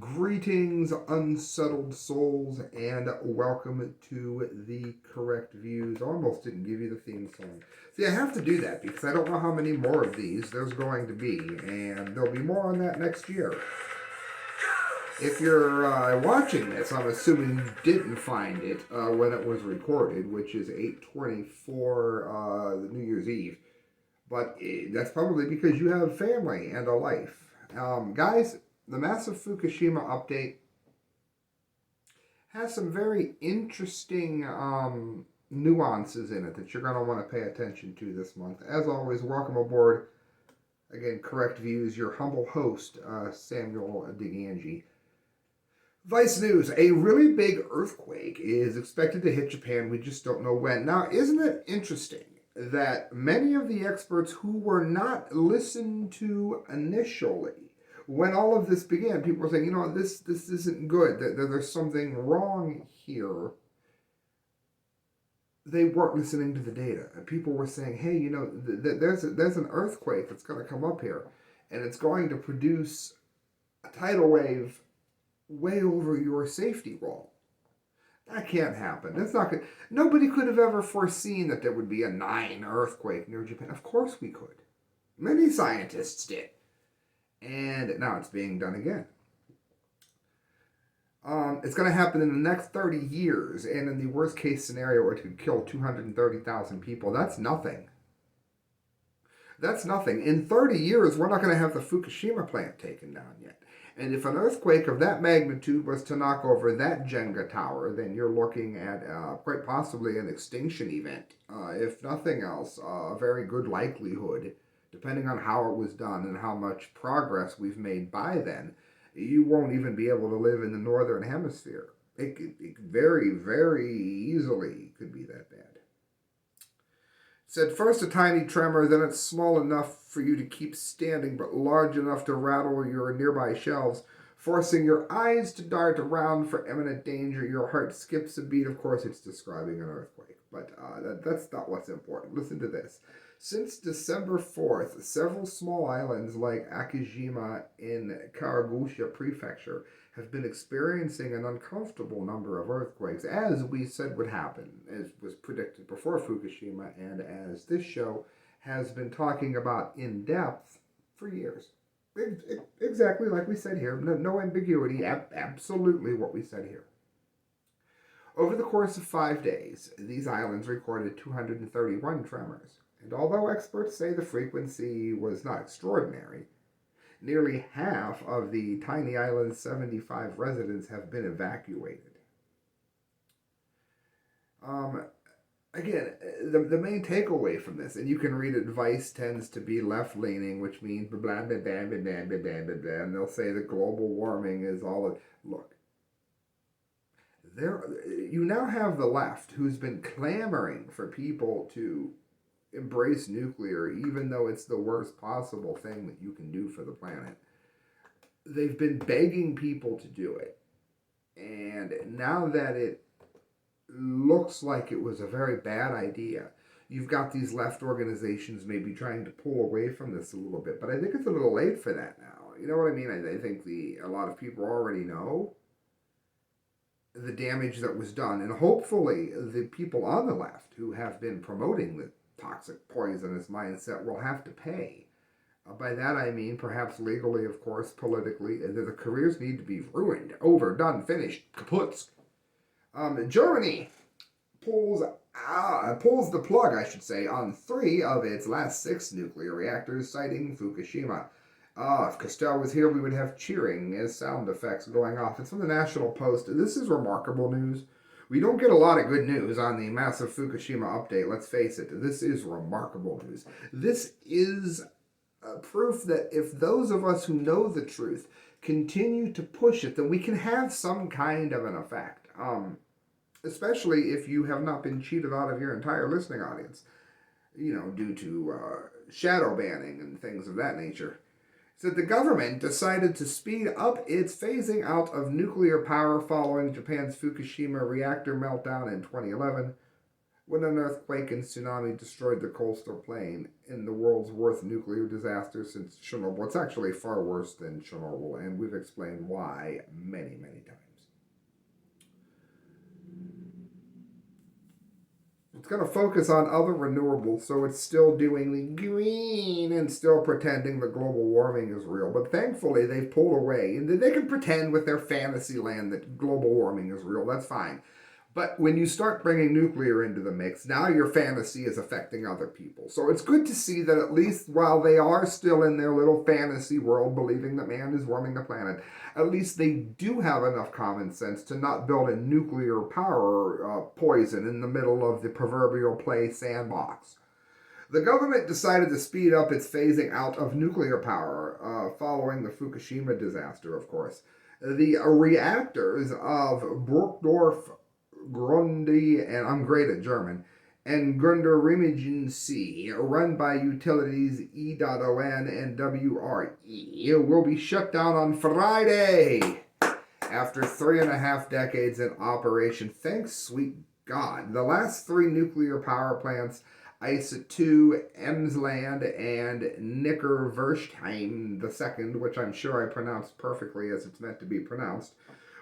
Greetings, unsettled souls, and welcome to the correct views. Almost didn't give you the theme song. See, I have to do that because I don't know how many more of these there's going to be, and there'll be more on that next year. If you're watching this, I'm assuming you didn't find it when it was recorded, which is 8/24, New Year's Eve. But that's probably because you have family and a life. Guys, the massive Fukushima update has some very interesting nuances in it that you're going to want to pay attention to this month. As always, welcome aboard. Again, Correct Views, your humble host, Samuel DeGangi. Vice News, a really big earthquake is expected to hit Japan. We just don't know when. Now, isn't it interesting that many of the experts who were not listened to initially, when all of this began, people were saying, this isn't good, there's something wrong here. They weren't listening to the data. And people were saying, hey, there's an earthquake that's going to come up here, and it's going to produce a tidal wave way over your safety wall. That can't happen. That's not good. Nobody could have ever foreseen that there would be a 9 earthquake near Japan. Of course we could. Many scientists did. And now it's being done again. It's going to happen in the next 30 years, and in the worst case scenario, it could kill 230,000 people. That's nothing. That's nothing. In 30 years, we're not going to have the Fukushima plant taken down yet. And if an earthquake of that magnitude was to knock over that Jenga tower, then you're looking at quite possibly an extinction event. If nothing else, a very good likelihood, depending on how it was done and how much progress we've made by then, you won't even be able to live in the northern hemisphere. It very, very easily could be that bad. Said first a tiny tremor, then it's small enough for you to keep standing, but large enough to rattle your nearby shelves, forcing your eyes to dart around for imminent danger. Your heart skips a beat. Of course, it's describing an earthquake, but that's not what's important. Listen to this. Since December 4th, several small islands like Akijima in Kawaguchia Prefecture have been experiencing an uncomfortable number of earthquakes, as we said would happen, as was predicted before Fukushima, and as this show has been talking about in depth for years. Exactly like we said here. No ambiguity. Absolutely what we said here. Over the course of 5 days, these islands recorded 231 tremors. And although experts say the frequency was not extraordinary, nearly half of the tiny island's 75 residents have been evacuated. Again, the main takeaway from this, and you can read it, Vice tends to be left-leaning, which means blah, blah, blah, blah, blah, blah, blah, blah, blah, blah, and they'll say that global warming is all of... Look, you now have the left who's been clamoring for people to embrace nuclear, even though it's the worst possible thing that you can do for the planet. They've been begging people to do it. And now that it looks like it was a very bad idea, you've got these left organizations maybe trying to pull away from this a little bit. But I think it's a little late for that now. You know what I mean? I think a lot of people already know the damage that was done. And hopefully the people on the left who have been promoting the toxic, poisonous mindset will have to pay. By that I mean perhaps legally, of course, politically. The careers need to be ruined, over, done, finished, kaput. Germany pulls the plug, I should say, on 3 of its last 6 nuclear reactors, citing Fukushima. If Costello was here, we would have cheering as sound effects going off. It's from the National Post. This is remarkable news. We don't get a lot of good news on the massive Fukushima update, let's face it. This is remarkable news. This is proof that if those of us who know the truth continue to push it, then we can have some kind of an effect. Especially if you have not been cheated out of your entire listening audience, due to shadow banning and things of that nature. So the government decided to speed up its phasing out of nuclear power following Japan's Fukushima reactor meltdown in 2011. when an earthquake and tsunami destroyed the coastal plain in the world's worst nuclear disaster since Chernobyl. It's actually far worse than Chernobyl, and we've explained why many, many times. It's going to focus on other renewables, so it's still doing the green and still pretending that global warming is real. But thankfully, they've pulled away. And they can pretend with their fantasy land that global warming is real. That's fine. But when you start bringing nuclear into the mix, now your fantasy is affecting other people. So it's good to see that at least while they are still in their little fantasy world believing that man is warming the planet, at least they do have enough common sense to not build a nuclear power poison in the middle of the proverbial play sandbox. The government decided to speed up its phasing out of nuclear power following the Fukushima disaster, of course. The reactors of Burgdorf Grundy, and I'm great at German, and Grunderremigen C, run by utilities E.ON and WRE, will be shut down on Friday after 3.5 decades in operation. Thanks, sweet God. The last 3 nuclear power plants, ISA 2, Emsland, and Nickerverstheim II, which I'm sure I pronounced perfectly as it's meant to be pronounced,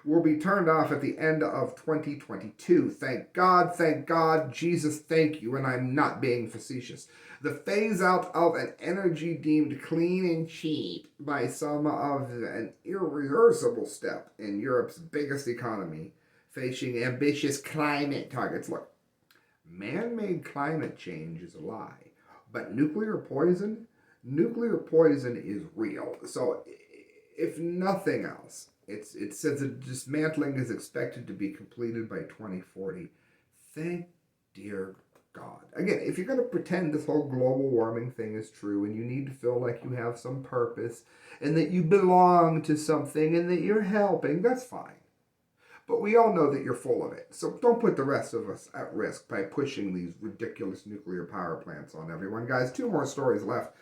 will be turned off at the end of 2022. Thank God, Jesus, thank you, and I'm not being facetious. The phase out of an energy deemed clean and cheap by some of an irreversible step in Europe's biggest economy, facing ambitious climate targets. Look, man-made climate change is a lie, but nuclear poison is real. So, if nothing else, it says that dismantling is expected to be completed by 2040. Thank dear God. Again, if you're going to pretend this whole global warming thing is true and you need to feel like you have some purpose and that you belong to something and that you're helping, that's fine. But we all know that you're full of it. So don't put the rest of us at risk by pushing these ridiculous nuclear power plants on everyone. Guys, 2 more stories left.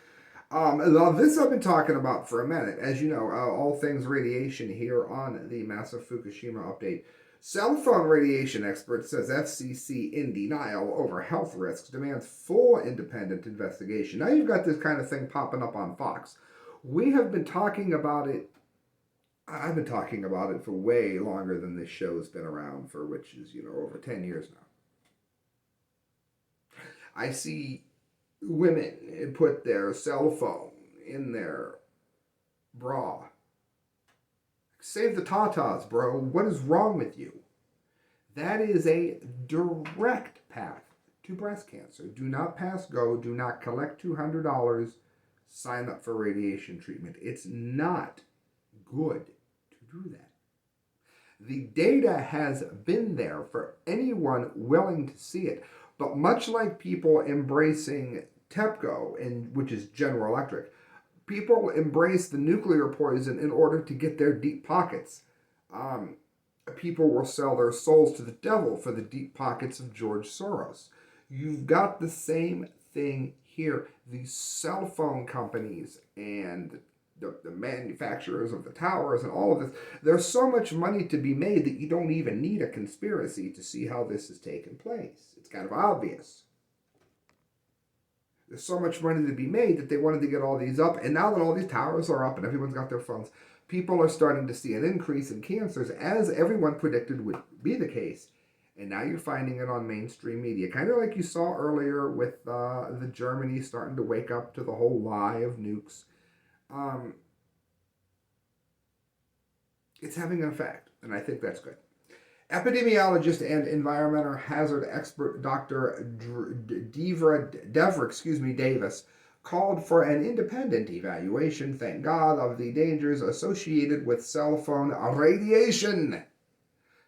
This I've been talking about for a minute. As you know, all things radiation here on the massive Fukushima update. Cell phone radiation expert says FCC in denial over health risks, demands full independent investigation. Now you've got this kind of thing popping up on Fox. We have been talking about it. I've been talking about it for way longer than this show's been around for, which is, over 10 years now. I see women put their cell phone in their bra. Save the tatas, bro. What is wrong with you? That is a direct path to breast cancer. Do not pass go. Do not collect $200. Sign up for radiation treatment. It's not good to do that. The data has been there for anyone willing to see it. But much like people embracing TEPCO, which is General Electric, people embrace the nuclear poison in order to get their deep pockets. People will sell their souls to the devil for the deep pockets of George Soros. You've got the same thing here. These cell phone companies and the manufacturers of the towers and all of this, there's so much money to be made that you don't even need a conspiracy to see how this has taken place. It's kind of obvious. There's so much money to be made that they wanted to get all these up, and now that all these towers are up and everyone's got their phones, people are starting to see an increase in cancers, as everyone predicted would be the case. And now you're finding it on mainstream media, kind of like you saw earlier with the Germany starting to wake up to the whole lie of nukes. It's having an effect, and I think that's good. Epidemiologist and environmental hazard expert Dr. Devra Davis called for an independent evaluation, thank God, of the dangers associated with cell phone radiation,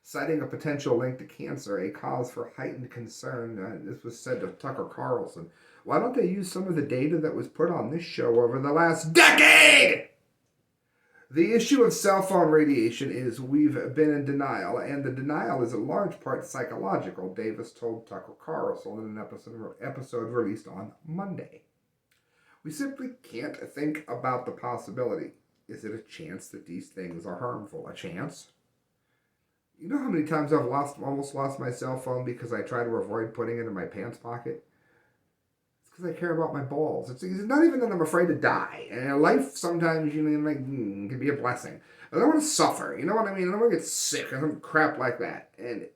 citing a potential link to cancer, a cause for heightened concern. This was said to Tucker Carlson. Why don't they use some of the data that was put on this show over the last decade? The issue of cell phone radiation is we've been in denial, and the denial is in large part psychological, Davis told Tucker Carlson in an episode released on Monday. We simply can't think about the possibility. Is it a chance that these things are harmful? A chance? You know how many times I've almost lost my cell phone because I try to avoid putting it in my pants pocket? It's because I care about my balls. It's not even that I'm afraid to die. And life sometimes, can be a blessing. I don't want to suffer. You know what I mean? I don't want to get sick or some crap like that. And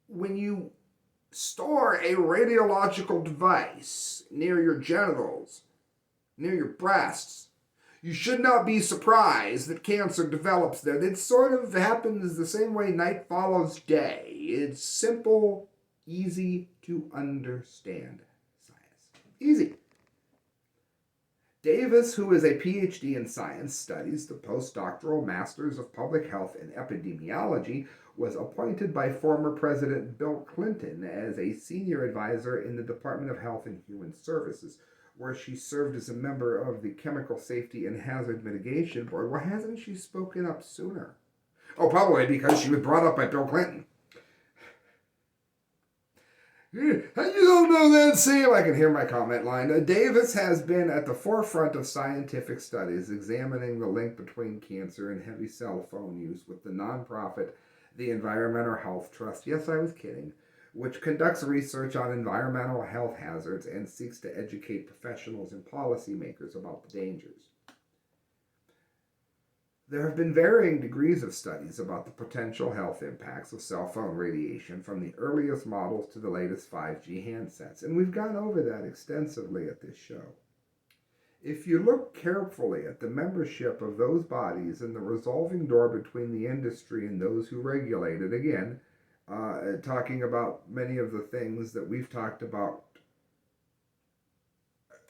when you store a radiological device near your genitals, near your breasts, you should not be surprised that cancer develops there. It sort of happens the same way night follows day. It's simple, easy to understand science. Easy. Davis, who is a PhD in science, studies the postdoctoral Masters of Public Health and Epidemiology, was appointed by former President Bill Clinton as a senior advisor in the Department of Health and Human Services, where she served as a member of the Chemical Safety and Hazard Mitigation Board. Why hasn't she spoken up sooner? Oh, probably because she was brought up by Bill Clinton. You don't know that, Sam? I can hear my comment line. Davis has been at the forefront of scientific studies examining the link between cancer and heavy cell phone use with the nonprofit, the Environmental Health Trust. Yes, I was kidding. Which conducts research on environmental health hazards and seeks to educate professionals and policymakers about the dangers. There have been varying degrees of studies about the potential health impacts of cell phone radiation, from the earliest models to the latest 5G handsets, and we've gone over that extensively at this show. If you look carefully at the membership of those bodies and the resolving door between the industry and those who regulate it, again, talking about many of the things that we've talked about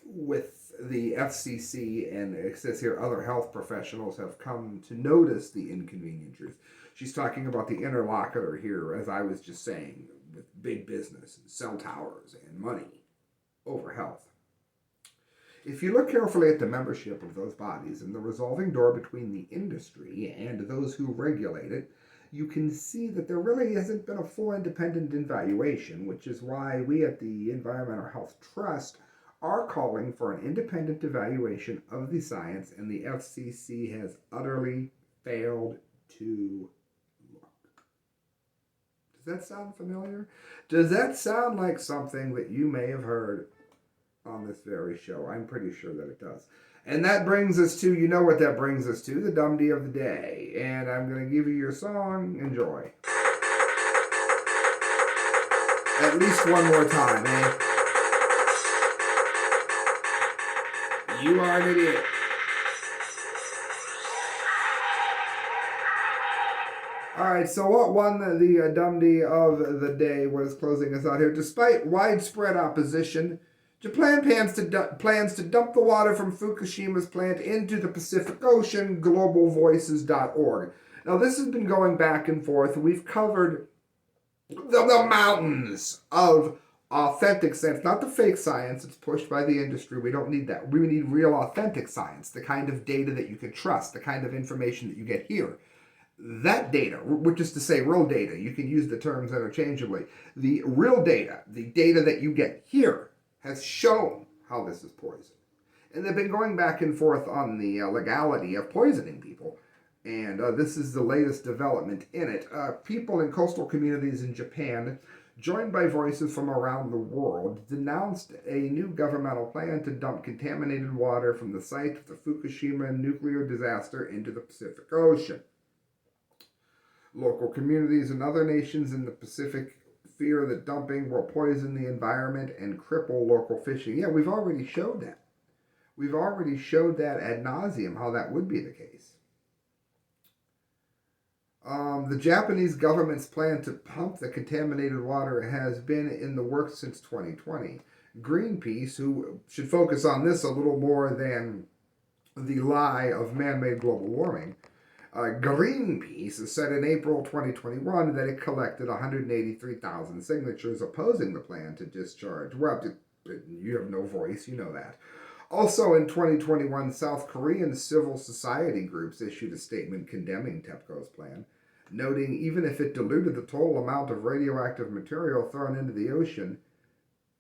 with the FCC, and it says here other health professionals have come to notice the inconvenient truth. She's talking about the interlocutor here, as I was just saying, with big business and cell towers and money over health. If you look carefully at the membership of those bodies and the resolving door between the industry and those who regulate it, you can see that there really hasn't been a full independent evaluation, which is why we at the Environmental Health Trust are calling for an independent evaluation of the science, and the FCC has utterly failed to look. Does that sound familiar? Does that sound like something that you may have heard on this very show? I'm pretty sure that it does. And that brings us to, you know what that brings us to, the Dumdy of the Day. And I'm going to give you your song. Enjoy. At least one more time, eh? You are an idiot. Alright, so what won the Dumdy of the Day was closing us out here. Despite widespread opposition, Japan plans to dump the water from Fukushima's plant into the Pacific Ocean, globalvoices.org. Now, this has been going back and forth. We've covered the mountains of authentic science, not the fake science that's pushed by the industry. We don't need that. We need real authentic science, the kind of data that you can trust, the kind of information that you get here. That data, which is to say real data, you can use the terms interchangeably. The real data, the data that you get here, has shown how this is poison. And they've been going back and forth on the legality of poisoning people. And this is the latest development in it. People in coastal communities in Japan, joined by voices from around the world, denounced a new governmental plan to dump contaminated water from the site of the Fukushima nuclear disaster into the Pacific Ocean. Local communities and other nations in the Pacific fear that dumping will poison the environment and cripple local fishing. Yeah, we've already showed that. We've already showed that ad nauseum, how that would be the case. The Japanese government's plan to pump the contaminated water has been in the works since 2020. Greenpeace, who should focus on this a little more than the lie of man-made global warming, Greenpeace said in April 2021 that it collected 183,000 signatures opposing the plan to discharge. Well, you have no voice, you know that. Also in 2021, South Korean civil society groups issued a statement condemning TEPCO's plan, noting even if it diluted the total amount of radioactive material thrown into the ocean,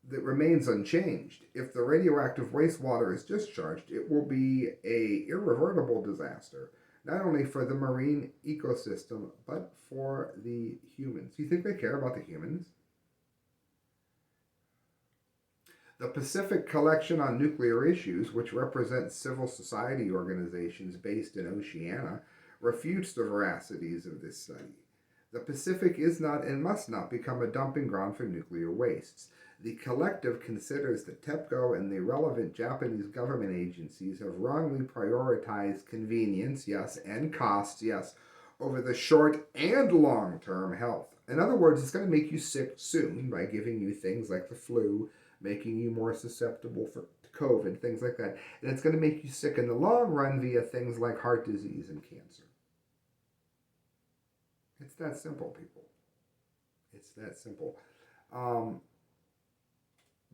that remains unchanged. If the radioactive wastewater is discharged, it will be an irreversible disaster. not only for the marine ecosystem, but for the humans. Do you think they care about the humans? The Pacific Collection on Nuclear Issues, which represents civil society organizations based in Oceania, refutes the veracities of this study. The Pacific is not and must not become a dumping ground for nuclear wastes. The collective considers that TEPCO and the relevant Japanese government agencies have wrongly prioritized convenience, yes, and costs, yes, over the short and long-term health. In other words, it's going to make you sick soon by giving you things like the flu, making you more susceptible for COVID, things like that. And it's going to make you sick in the long run via things like heart disease and cancer. It's that simple, people. It's that simple.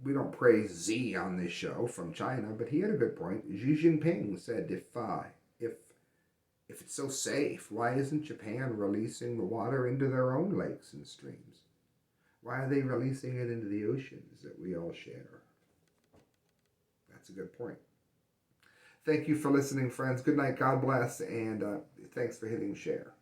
We don't praise Z on this show from China, but he had a good point. Xi Jinping said, if it's so safe, why isn't Japan releasing the water into their own lakes and streams? Why are they releasing it into the oceans that we all share? That's a good point. Thank you for listening, friends. Good night. God bless. And thanks for hitting share.